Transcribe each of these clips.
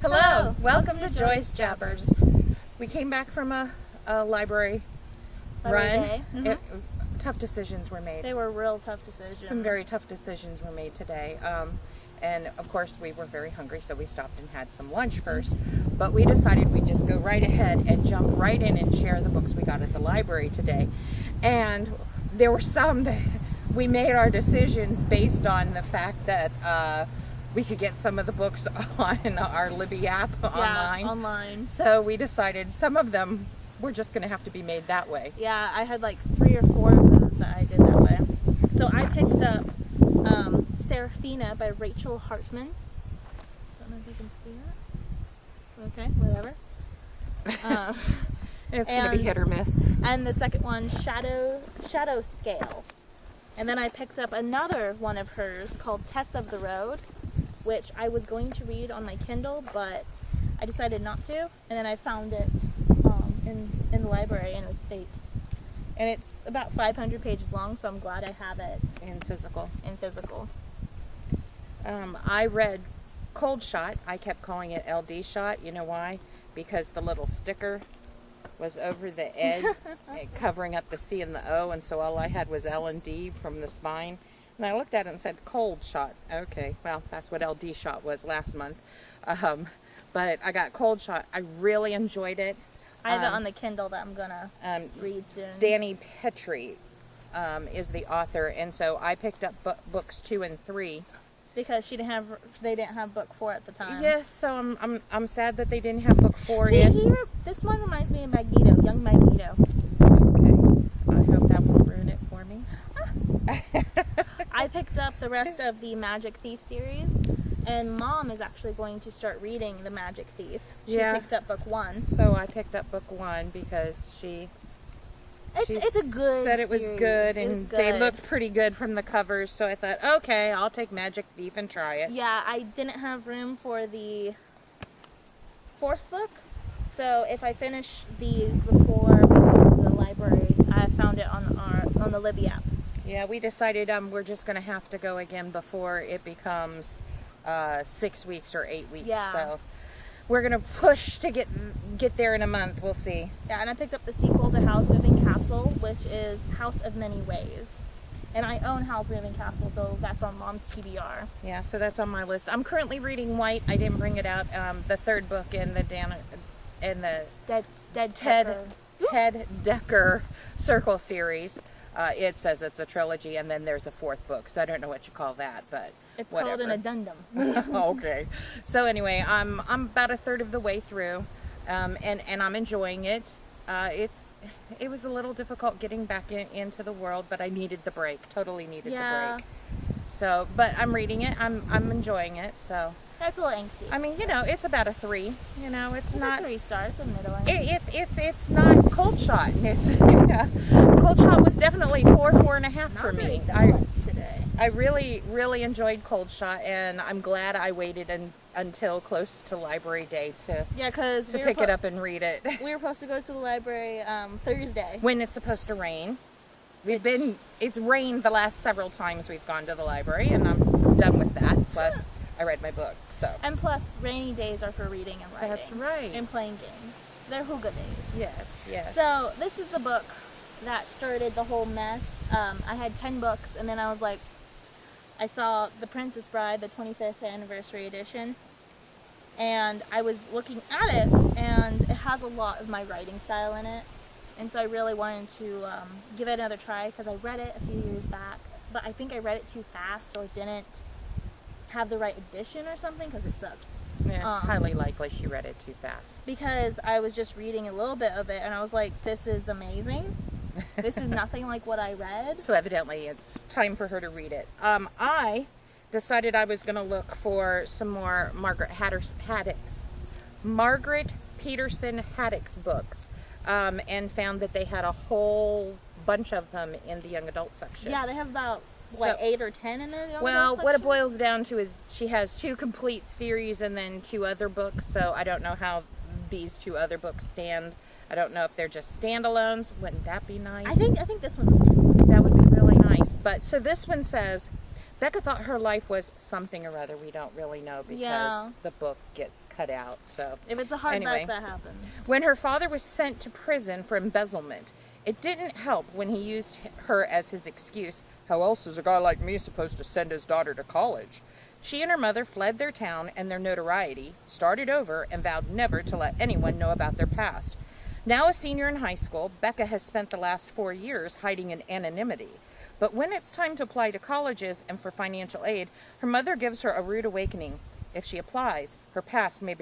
Hello, welcome to Joy's Jabbers. We came back from a library run. Day. Tough decisions were made. They were real tough decisions. Some very tough decisions were made today. And of course we were very hungry, so we stopped and had some lunch first. But we decided we'd just go right ahead and jump right in and share the books we got at the library today. And there were some that we made our decisions based on the fact that we could get some of the books on our Libby app online. So we decided some of them were just going to have to be made that way. Yeah, I had like 3 or 4 of those that I did that way. So I picked up Serafina by Rachel Hartman. Don't know if you can see that. Okay, whatever. It's going to be hit or miss. And the second one, Shadow Scale. And then I picked up another one of hers called Tess of the Road, which I was going to read on my Kindle, but I decided not to. And then I found it in the library, and it was fate. And it's about 500 pages long, so I'm glad I have it In physical. I read Cold Shot. I kept calling it LD Shot. You know why? Because the little sticker was over the edge, covering up the C and the O, and so all I had was L and D from the spine. And I looked at it and said, Cold Shot. Okay, well, that's what LD Shot was last month. But I got Cold Shot. I really enjoyed it. I have it on the Kindle that I'm going to read soon. Danny Petrie is the author, and so I picked up books 2 and 3. Because they didn't have book 4 at the time. Yes, so I'm sad that they didn't have book 4 yet. This one reminds me of Magneto, young Magneto. Okay, I hope that won't ruin it for me. I picked up the rest of the Magic Thief series, and Mom is actually going to start reading the Magic Thief. She picked up book 1. So I picked up book 1 because she it's a good said it was series. good, and they looked pretty good from the covers, so I thought, okay, I'll take Magic Thief and try it. Yeah, I didn't have room for the 4th book, so if I finish these before we go to the library, I found it on the Libby app. Yeah, we decided we're just going to have to go again before it becomes 6 weeks or 8 weeks. Yeah. So we're going to push to get there in a month. We'll see. Yeah, and I picked up the sequel to Howl's Moving Castle, which is House of Many Ways. And I own Howl's Moving Castle, so that's on Mom's TBR. Yeah, so that's on my list. I'm currently reading White. I didn't bring it out. The 3rd book in the Ted Dekker Circle series. It says it's a trilogy, and then there's a 4th book, so I don't know what you call that, but it's whatever. called an addendum. Okay. So anyway, I'm about a third of the way through, and I'm enjoying it. It was a little difficult getting back into the world, but I needed the break. Totally needed the break. So, but I'm reading it. I'm enjoying it. So that's a little angsty. I mean, it's about a 3. It's not a 3-star. It's a middling. It's not Cold Shot. Cold Shot was definitely 4.5 for me. I really, really enjoyed Cold Shot, and I'm glad I waited until close to library day to pick it up and read it. We were supposed to go to the library Thursday. When it's supposed to rain. It's rained the last several times we've gone to the library, and I'm done with that. Plus, I read my book, so. And plus, rainy days are for reading and writing. That's right. And playing games. They're hookah days. Yes, yes. So, this is the book that started the whole mess. I had 10 books, and then I was like, I saw The Princess Bride, the 25th anniversary edition, and I was looking at it, and it has a lot of my writing style in it. And so I really wanted to give it another try, because I read it a few years back, but I think I read it too fast, or didn't have the right edition or something, because it sucked. Yeah, it's highly likely she read it too fast. Because I was just reading a little bit of it, and I was like, this is amazing. This is nothing like what I read. So evidently it's time for her to read it. I decided I was going to look for some more Margaret Peterson Haddock's books. And found that they had a whole bunch of them in the young adult section. Yeah, they have about, 8 or 10 in the young adult section? What it boils down to is she has 2 complete series and then 2 other books, so I don't know how these 2 other books stand. I don't know if they're just standalones. Wouldn't that be nice? I think this one's a standalone. That would be really nice. But, so this one says, Becca thought her life was something or other. We don't really know because Yeah. the book gets cut out. So If it's a hardback, Anyway. that happens. when her father was sent to prison for embezzlement, it didn't help when he used her as his excuse. How else is a guy like me supposed to send his daughter to college? She and her mother fled their town and their notoriety, started over, and vowed never to let anyone know about their past. Now a senior in high school, Becca has spent the last 4 years hiding in anonymity. But when it's time to apply to colleges and for financial aid, her mother gives her a rude awakening. If she applies, her past may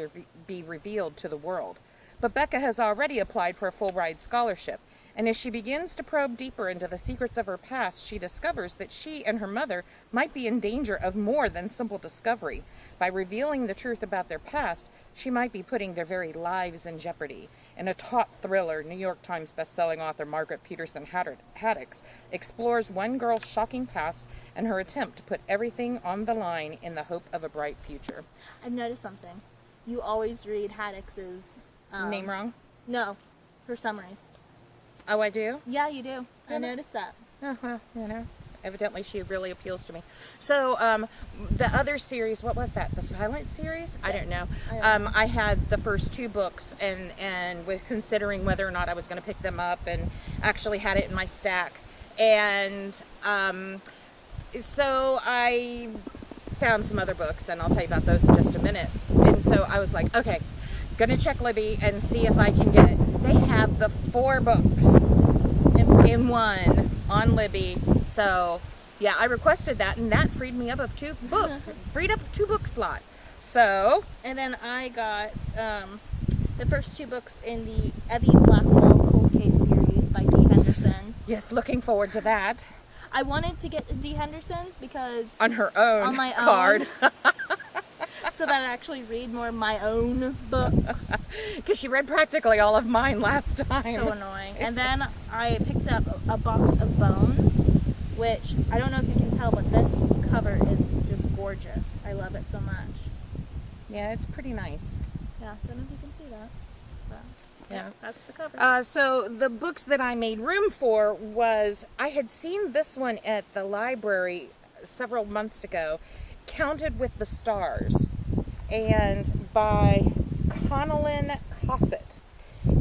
be revealed to the world. But Becca has already applied for a Fulbright scholarship, and as she begins to probe deeper into the secrets of her past, she discovers that she and her mother might be in danger of more than simple discovery. By revealing the truth about their past, she might be putting their very lives in jeopardy. In a taut thriller, New York Times bestselling author Margaret Peterson Haddix explores one girl's shocking past and her attempt to put everything on the line in the hope of a bright future. I've noticed something. You always read Haddix's Name wrong? No, her summaries. Oh, I do? Yeah, you do. I Really? noticed that. Oh, well, evidently she really appeals to me. So, the other series, what was that? The Silent series? I don't know. I had the first 2 books and was considering whether or not I was going to pick them up, and actually had it in my stack. And so I found some other books, and I'll tell you about those in just a minute. And so I was like, okay, gonna check Libby and see if I can get it. They have the 4 books in one on Libby. So yeah, I requested that, and that freed me up of 2 books. Freed up a 2-book slot. So And then I got the first 2 books in the Evie Blackwell Cold Case series by Dee Henderson. yes, looking forward to that. I wanted to get the Dee Hendersons because On her own on my card. own, so that I actually read more of my own books. Because she read practically all of mine last time. So annoying. And then I picked up a box of Bones, which I don't know if you can tell, but this cover is just gorgeous. I love it so much. Yeah, it's pretty nice. Yeah, I don't know if you can see that. But Yeah. that's the cover. So the books that I made room for was, I had seen this one at the library several months ago, Counted with the Stars, and by Connellan Cossett.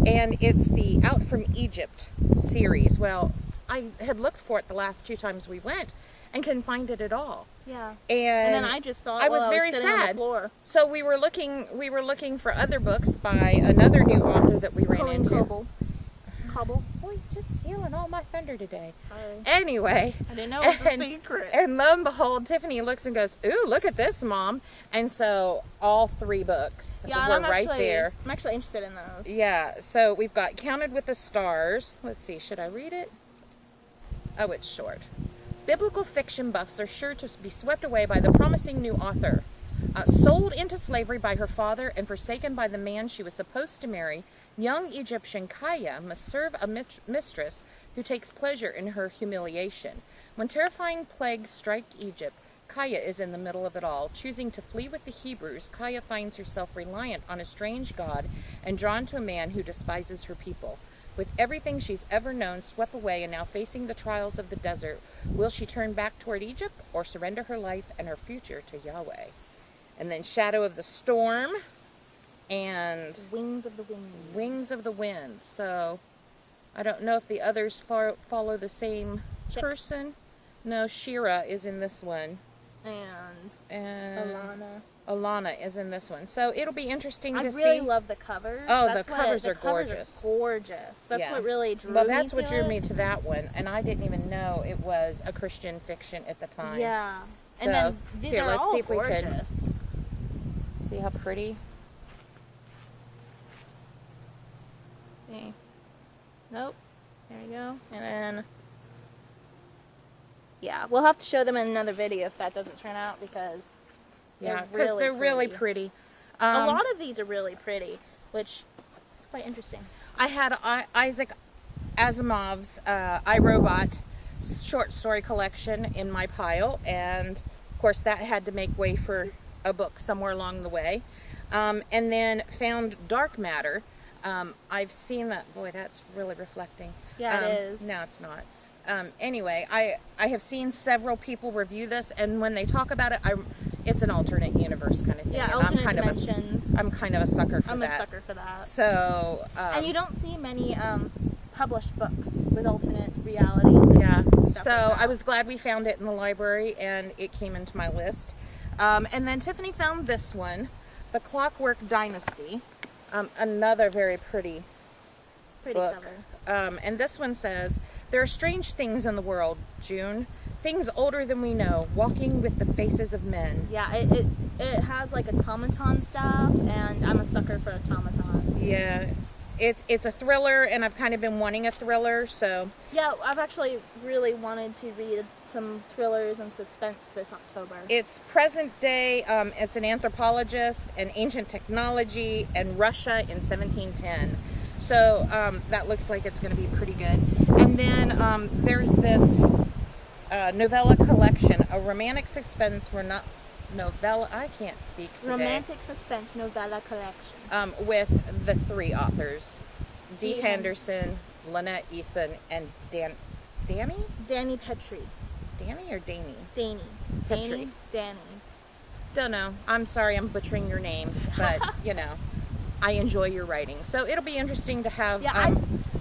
And it's the Out from Egypt series. Well, I had looked for it the last 2 times we went and couldn't find it at all. Yeah. And And then I just saw it I while was I very was sitting on the sad. floor. So we were looking for other books by another new author that we ran Colleen into. Cobble. Boy, just stealing all my thunder today. Sorry. Anyway, I didn't know it was a and, secret. and lo and behold, Tiffany looks and goes, "Ooh, look at this, Mom!" And so all 3 books Yeah, were I'm right actually, there. I'm actually interested in those. Yeah, so we've got Counted with the Stars. Let's see, should I read it? Oh, it's short. Biblical fiction buffs are sure to be swept away by the promising new author. Sold into slavery by her father and forsaken by the man she was supposed to marry, young Egyptian Kaya must serve a mistress who takes pleasure in her humiliation. When terrifying plagues strike Egypt, Kaya is in the middle of it all. Choosing to flee with the Hebrews, Kaya finds herself reliant on a strange god and drawn to a man who despises her people. With everything she's ever known swept away and now facing the trials of the desert, will she turn back toward Egypt or surrender her life and her future to Yahweh? And then Shadow of the Storm and Wings of the Wind. Wings of the Wind. So I don't know if the others follow the same Chick. person. No, Shira is in this one. And Alana is in this one. So it'll be interesting I to really see. love the covers. Oh, That's the covers what, are gorgeous. Gorgeous. That's Yeah. what really drew me Well, that's to what drew it. me to that one, and I didn't even know it was a Christian fiction at the time. Yeah. So, And then these here, are let's all see if we could- gorgeous. See how pretty? See. Nope. There you go. And then, yeah, we'll have to show them in another video if that doesn't turn out because Yeah, they're because really they're really pretty. pretty. A lot of these are really pretty, which is quite interesting. I had Isaac Asimov's I, Robot short story collection in my pile, and of course that had to make way for a book somewhere along the way. And then found Dark Matter. I've seen that. Boy, that's really reflecting. Yeah, it is. No, it's not. Anyway, I have seen several people review this, and when they talk about it, it's an alternate universe kind of thing. Yeah, and alternate I'm dimensions. I'm kind of a sucker for I'm that. a sucker for that. So, and you don't see many published books with alternate realities. And yeah. stuff So like that. I was glad we found it in the library, and it came into my list. And then Tiffany found this one, The Clockwork Dynasty. Another very pretty Pretty book. cover. And this one says, there are strange things in the world, June. Things older than we know, walking with the faces of men. Yeah, it has like automaton stuff, and I'm a sucker for automatons. Yeah. It's a thriller, and I've kind of been wanting a thriller, so... Yeah, I've actually really wanted to read some thrillers and suspense this October. It's present day, it's an anthropologist, and ancient technology, and Russia in 1710. So that looks like it's going to be pretty good. And then there's this novella collection, a romantic suspense novella, I can't speak today. Romantic suspense novella collection. With the 3 authors, Dee Dee Henderson, Lynette Eason, and Danny Petrie. Danny or Danny? Danny. Petrie. Danny. Don't know. I'm sorry I'm butchering your names, but you know, I enjoy your writing. So it'll be interesting to have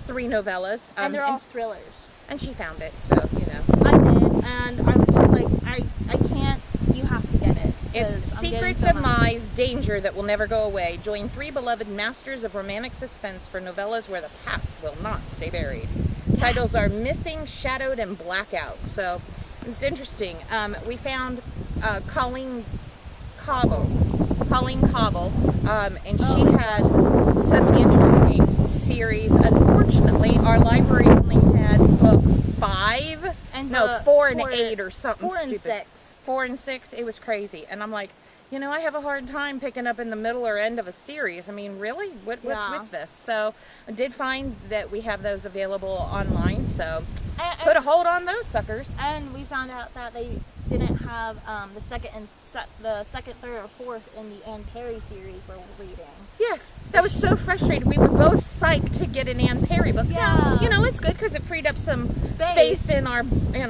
3 novellas. And they're all thrillers. And she found it, so you know. I did, and I was just like, I can't, you have to get it. It's 'cause I'm secrets getting of so much. lies, danger that will never go away. Join 3 beloved masters of romantic suspense for novellas where the past will not stay buried. Yes. Titles are Missing, Shadowed, and Blackout. So it's interesting. We found Colleen Cobble, and she had some interesting series. Unfortunately, our library only had book 5, And no, 4 and 8 or something 4 and stupid. 6. 4 and 6, it was crazy. And I'm like, you know, I have a hard time picking up in the middle or end of a series. I mean, really? What's Yeah. with this? So I did find that we have those available online, so And, put a hold on those suckers. and we found out that they didn't have the second, third, or fourth in the Anne Perry series we're reading. Yes, that was so frustrating. We were both psyched to get an Anne Perry book. Yeah. You know, it's good because it freed up some space in our you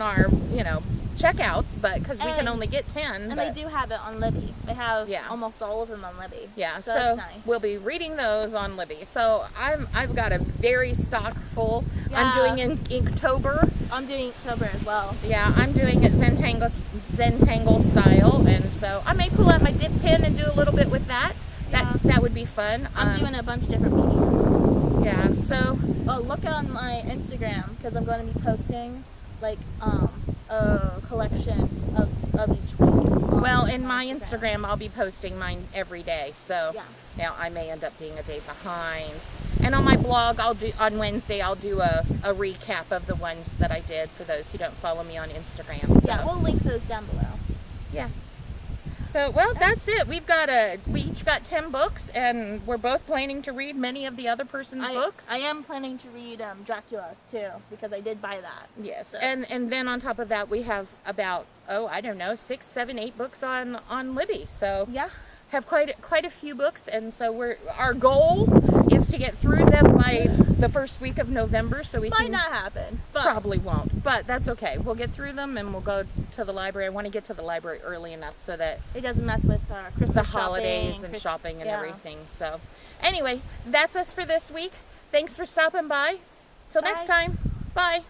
know, checkouts, but because we can And- only get 10. And but, they do have it on Libby. They have Yeah. almost all of them on Libby. yeah, so so that's nice. we'll be reading those on Libby. So I've got a very stock full. I'm Yeah. doing in Inktober. I'm doing October as well. Yeah, I'm doing it Zentangle style, and so I may pull out my dip pen and do a little bit with that. That would be fun. I'm doing a bunch of different mediums. Yeah, so Oh, look on my Instagram because I'm going to be posting like a collection of each week. well, in my Instagram, I'll be posting mine every day. So Yeah. now I may end up being a day behind. And on my blog, on Wednesday, I'll do a recap of the ones that I did for those who don't follow me on Instagram. So. Yeah, we'll link those down below. Yeah. So, well, that's it. We each got 10 books, and we're both planning to read many of the other person's books. I am planning to read Dracula too because I did buy that. Yes, So- and then on top of that, we have about, I don't know, 6, 7, 8 books on Libby. So Yeah. have quite a few books, and so our goal is to get through them by the first week of November, so we Might can not happen, but probably won't, but that's okay. We'll get through them, and we'll go to the library. I want to get to the library early enough so that it doesn't mess with Christmas the shopping, holidays and shopping and yeah. everything. So anyway, that's us for this week. Thanks for stopping by. Till next Bye. time. Bye.